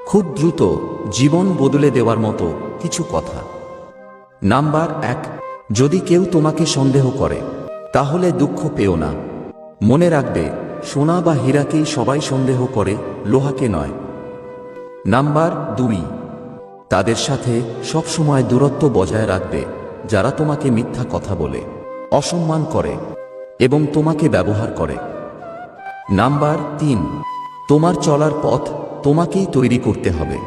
খুব দ্রুত জীবন বদলে দেওয়ার মতো কিছু কথা। নাম্বার 1, যদি কেউ তোমাকে সন্দেহ করে তাহলে দুঃখ পেও না। মনে রাখবে, সোনা বা হীরাকেই সবাই সন্দেহ করে, লোহাকে নয়। নাম্বার 2, তাদের সাথে সবসময় দূরত্ব বজায় রাখবে যারা তোমাকে মিথ্যা কথা বলে, অসম্মান করে এবং তোমাকে ব্যবহার করে। নাম্বার 3, তোমার চলার পথ তোমাকেই তৈরি করতে হবে।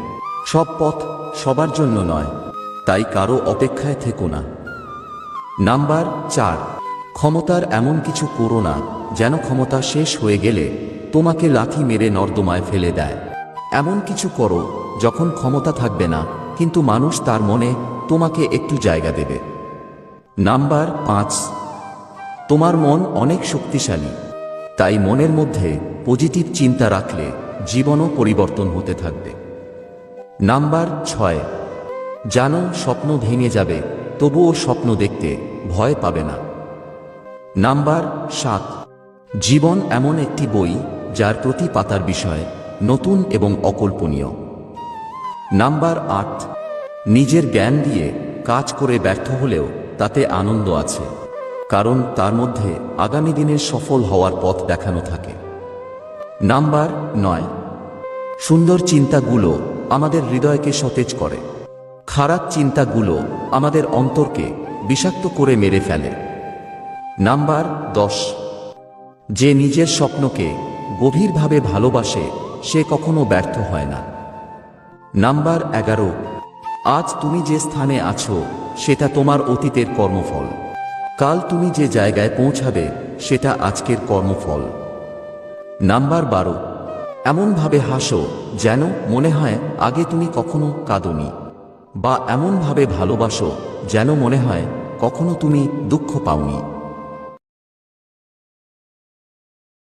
সব পথ সবার জন্য নয়, তাই কারো অপেক্ষায় থেকো না। নাম্বার 4, ক্ষমতার এমন কিছু করো না যেন ক্ষমতা শেষ হয়ে গেলে তোমাকে লাথি মেরে নর্দমায় ফেলে দেয়। এমন কিছু করো যখন ক্ষমতা থাকবে না, কিন্তু মানুষ তার মনে তোমাকে একটু জায়গা দেবে। নাম্বার 5, তোমার মন অনেক শক্তিশালী, তাই মনের মধ্যে পজিটিভ চিন্তা রাখলে জীবনও পরিবর্তন হতে থাকবে। নাম্বার 6, জানো স্বপ্ন ভেঙে যাবে, তবুও স্বপ্ন দেখতে ভয় পাবে না। নাম্বার 7, জীবন এমন একটি বই যার প্রতি পাতার বিষয় নতুন এবং অকল্পনীয়। নাম্বার 8, নিজের জ্ঞান দিয়ে কাজ করে ব্যর্থ হলেও তাতে আনন্দ আছে, কারণ তার মধ্যে আগামী দিনের সফল হওয়ার পথ দেখানো থাকে। নাম্বার 9, সুন্দর চিন্তাগুলো আমাদের হৃদয়কে সতেজ করে, খারাপ চিন্তাগুলো আমাদের অন্তরকে বিষাক্ত করে মেরে ফেলে। নাম্বার 10, যে নিজের স্বপ্নকে গভীরভাবে ভালোবাসে সে কখনো ব্যর্থ হয় না। নাম্বার 11, আজ তুমি যে স্থানে আছো সেটা তোমার অতীতের কর্মফল। কাল তুমি যে জায়গায় পৌঁছাবে সেটা আজকের কর্মফল। নাম্বার 12, এমনভাবে হাসো যেন মনে হয় আগে তুমি কখনো কাঁদোনি, বা এমনভাবে ভালোবাসো যেন মনে হয় কখনো তুমি দুঃখ পাওনি।